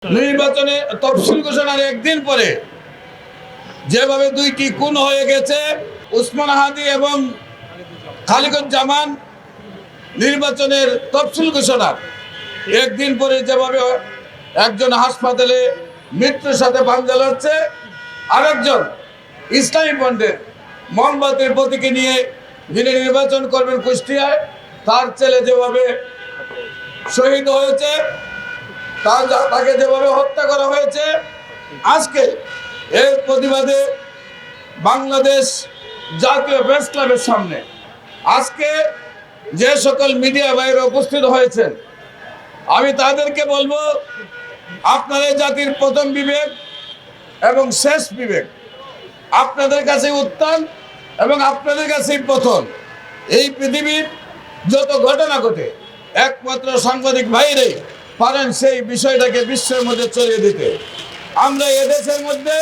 নির্বাচনে তফসিল ঘোষণার একদিন পরে যেভাবে দুইটি খুন হয়ে গেছে, উসমান হাদি এবং খালিকুজ্জামান, নির্বাচনের তফসিল ঘোষণার একদিন পরে যেভাবে একজন হাসপাতালে মৃত্যুর সাথে পাঞ্জা লড়ছে, আরেকজন ইসলামী পন্ডিত মোমবাতির প্রতীকে নিয়ে যিনি নির্বাচন করবেন কুষ্টিয়ায়, তার ছেলে যেভাবে শহীদ হয়েছে, তাকে যেভাবে হত্যা করা হয়েছে, আজকে এর প্রতিবাদে বাংলাদেশ জাতীয় প্রেস ক্লাবের সামনে আজকে যে সকল মিডিয়া ভাইরা উপস্থিত হয়েছেন, আমি তাদেরকে বলবো, আপনার এই জাতির প্রথম বিবেক এবং শেষ বিবেক আপনাদের কাছে উত্তম এবং আপনাদের কাছেই প্রথম। এই পৃথিবীর যত ঘটনা ঘটে একমাত্র সাংবাদিক ভাইরাই পারেন সেই বিষয়টাকে বিশ্বের মধ্যে ছড়িয়ে দিতে। আমরা এদেশের মধ্যে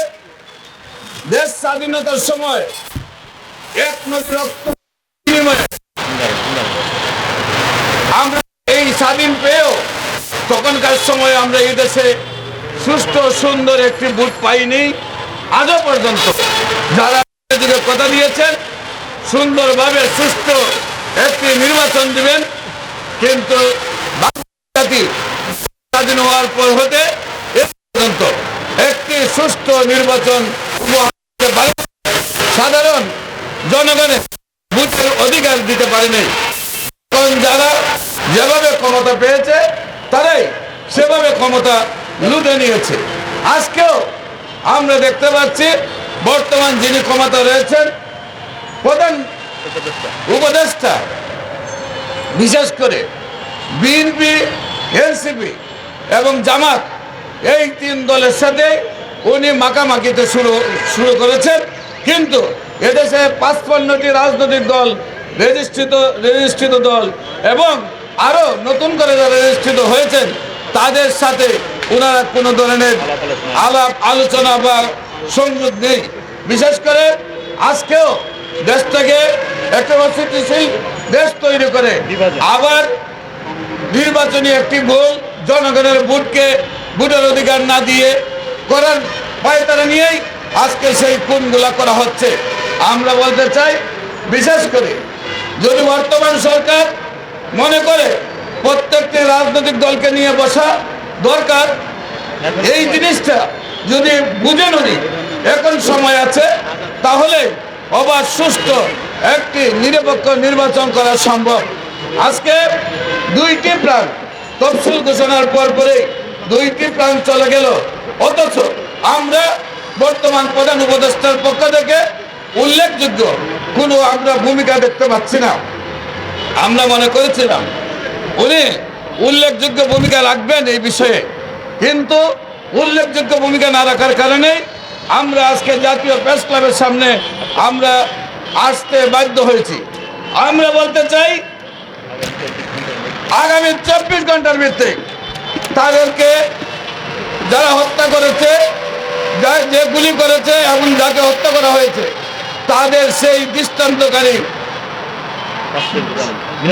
দেশ স্বাধীনতার সময় এক নদী রক্ত বিনিময়ে আমরা এই স্বাধীন পেয়েও তখনকার সময় আমরা এই দেশে সুষ্ঠু সুন্দর একটি ভোট পাইনি। আজও পর্যন্ত যারা কথা দিয়েছেন সুন্দরভাবে সুষ্ঠু একটি নির্বাচন দিবেন, কিন্তু জাতি স্বাধীন হওয়ার পর হতে এ পর্যন্ত একটি সুষ্ঠু নির্বাচন সাধারণ জনগণের ভোটের অধিকার দিতে পারেনি। কারণ যারা যেভাবে ক্ষমতা পেয়েছে তারাই সেভাবে ক্ষমতা লুটে নিয়েছে। আজকেও আমরা দেখতে পাচ্ছি বর্তমান যিনি ক্ষমতা রয়েছেন প্রধান উপদেষ্টা, বিশেষ করে বিএনপি, এনসিপি এবং জামাত, এই তিন দলের সাথে উনি মাখামাখিতে শুরু করেছেন। কিন্তু এদেশে 55টি রাজনৈতিক দল, রেজিস্ট্রিত দল এবং আরো নতুন করে যারা রেজিস্ট্রিত হয়েছেন তাদের সাথে ওনারা কোনো ধরনের আলাপ আলোচনা বা সংযোগ নেই। বিশেষ করে আজকেও দেশটাকে একটা অস্থিতিশীল দেশ তৈরি করে আবার নির্বাচনী একটি ভুল জনগণের ভোটের অধিকার না দিয়ে করার পায়তারা নিয়েই আজকে সেই খুনগুলা করা হচ্ছে। আমরা বলতে চাই, বিশেষ করে যদি বর্তমান সরকার মনে করে প্রত্যেকটি রাজনৈতিক দলকে নিয়ে বসা দরকার, এই জিনিসটা যদি বুঝে নিই এখন সময় আছে, তাহলে অবাধ সুষ্ঠু একটি নিরপেক্ষ নির্বাচন করা সম্ভব। আজকে দুইটি প্রাণ তফসিল ঘোষণার পরে দুইটি প্রাণ চলে গেল, অথচ আমরা বর্তমান প্রধান উপদেষ্টার পক্ষ থেকে উল্লেখযোগ্য কোনো আমরা ভূমিকা দেখতে পাচ্ছি না। আমরা মনে করেছিলাম উনি উল্লেখযোগ্য ভূমিকা রাখবেন এই বিষয়ে, কিন্তু উল্লেখযোগ্য ভূমিকা না রাখার কারণে আমরা আজকে জাতীয় প্রেস ক্লাবের সামনে আমরা আসতে বাধ্য হয়েছি। আমরা বলতে চাই, আগামী 24 ঘন্টার ভিতরে তাদেরকে যারা হত্যা করেছে, যে গুলি করেছে এবং যাকে হত্যা করা হয়েছে, তাদের সেই দৃষ্টান্তকারী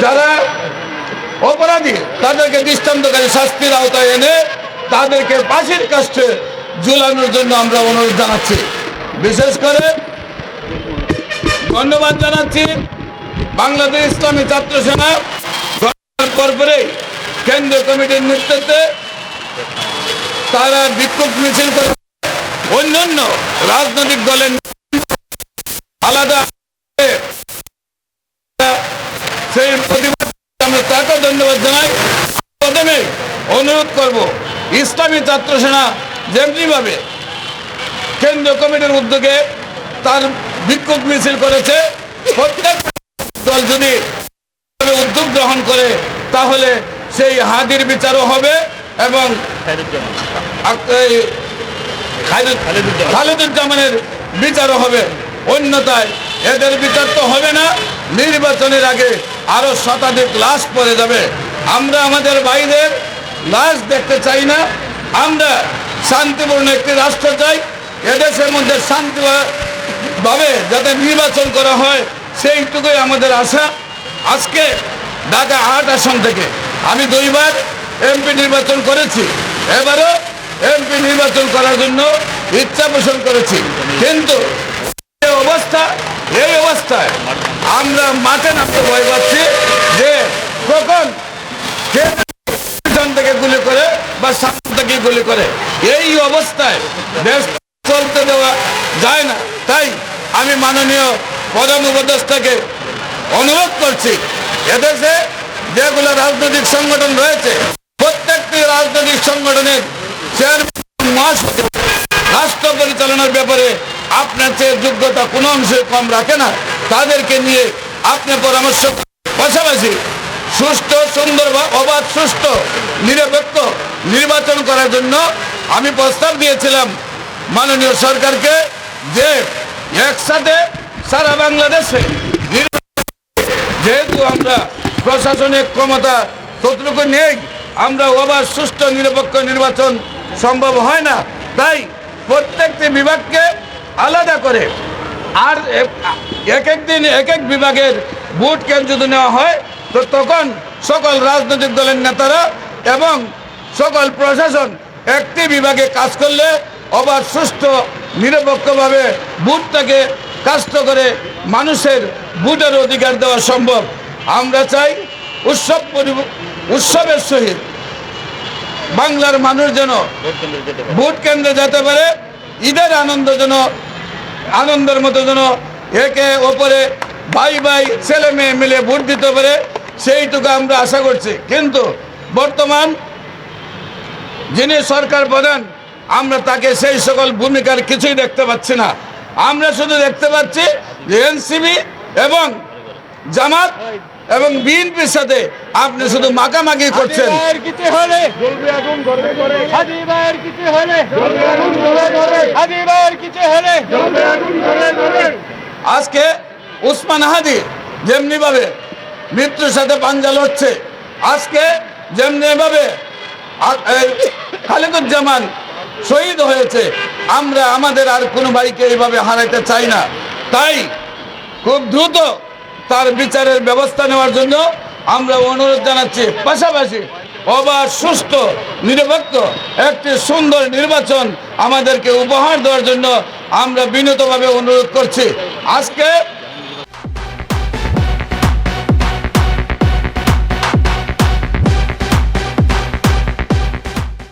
যারা অপরাধী তাদেরকে দৃষ্টান্তকারী শাস্তির আওতায় এনে তাদেরকে ফাঁসির কাষ্ঠে ঝুলানোর জন্য আমরা অনুরোধ জানাচ্ছি। বিশেষ করে ধন্যবাদ জানাচ্ছি বাংলাদেশ ইসলামী ছাত্র সেনা পরে কেন্দ্রীয় কমিটির নেতৃত্বে তারা বিক্ষোভ মিছিল করে অন্যান্য রাজনৈতিক দলের আলাদা সেই প্রতিবাদ আমরা তাকে ধন্যবাদ জানাই। প্রথমে অনুরোধ করব, ইসলামী ছাত্র সেনা যেমনিভাবে কেন্দ্রীয় কমিটির উদ্যোগে তার বিক্ষোভ মিছিল করেছে, প্রত্যেক দল যদি উদ্যোগ গ্রহণ করে তাহলে সেই হাদির বিচারও হবে এবং খালেদুজ্জামানের বিচারও হবে। অন্যথায় এদের বিচার তো হবে না, নির্বাচনের আগে আরো শতাধিক লাশ পড়ে যাবে। আমরা আমাদের ভাইদের লাশ দেখতে চাই না। আমরা শান্তিপূর্ণ একটি রাষ্ট্র চাই। এদেশের মধ্যে শান্তিভাবে যাতে নির্বাচন করা হয় সেইটুকুই আমাদের আশা। আজকে ঢাকা 8 আসন থেকে আমি 2বার এমপি নির্বাচন করেছি, এবারও নির্বাচন করার জন্য ইচ্ছা পোষণ করেছি। কিন্তু এই অবস্থায় আমরা মাঠে নামতে ভয় পাচ্ছি যে কখন পিছন থেকে গুলি করে বা সামনে থেকে গুলি করে। এই অবস্থায় দেশ চলতে দেওয়া যায় না। তাই আমি মাননীয় প্রধান উপদেষ্টাকে অনুরোধ করছি, এদেশে যেগুলো রাজনৈতিক সংগঠন রয়েছে প্রত্যেকটি রাজনৈতিক সংগঠনের চেয়ারম্যান মহাসচিব রাষ্ট্র পরিচালনার ব্যাপারে আপনার চেয়ে যোগ্যতা কোনো অংশে কম রাখে না, তাদেরকে নিয়ে আপনি পরামর্শ পাশাপাশি সুষ্ঠু সুন্দর অবাধ সুষ্ঠু নিরপেক্ষ নির্বাচন করার জন্য আমি প্রস্তাব দিয়েছিলাম মাননীয় সরকারকে যে একসাথে সারা বাংলাদেশে যেহেতু আমরা প্রশাসনিক ক্ষমতা ততটুকু নেই, আমরা অবাধ সুষ্ঠু নিরপেক্ষ নির্বাচন সম্ভব হয় না, তাই প্রত্যেকটি বিভাগকে আলাদা করে আর এক এক দিন এক এক বিভাগের ভোট কেন্দ্র যদি নেওয়া হয় তো তখন সকল রাজনৈতিক দলের নেতারা এবং সকল প্রশাসন একটি বিভাগে কাজ করলে অবাধ সুষ্ঠু নিরপেক্ষভাবে ভোটটাকে কাস্ট করে মানুষের ভোটের অধিকার দেওয়া সম্ভব। আমরা চাই উৎসবের সহিত বাংলার মানুষ যেন ভোট কেন্দ্রে যেতে পারে, ঈদের আনন্দের মতো যেন একে অপরে ভাই ভাই ছেলে মেয়ে মিলে ভোট দিতে পারে, সেইটুকু আমরা আশা করছি। কিন্তু বর্তমান যিনি সরকার প্রধান আমরা তাকে সেই সকল ভূমিকার কিছুই দেখতে পাচ্ছি না। আমরা শুধু দেখতে পাচ্ছি যে এনসিপি এবং জামাত এবং বিএনপির সাথে আপনি শুধু মাখামাখি করছেন। আজকে উসমান হাদি যেমনি ভাবে মৃত্যুর সাথে পাঞ্জা লড়ছে, আজকে যেমনি ভাবে খালেকুজ্জামান শহীদ হয়েছে, আমরা আমাদের আর কোনো ভাইকে এইভাবে হারাইতে চাই না। তাই খুব দ্রুত তার বিচারের ব্যবস্থা নেওয়ার জন্য আমরা অনুরোধ জানাচ্ছি। পাশাপাশি অবাধ সুষ্ঠু নিরপেক্ষ একটি সুন্দর নির্বাচন আমাদেরকে উপহার দেওয়ার জন্য আমরা বিনীতভাবে অনুরোধ করছি। আজকে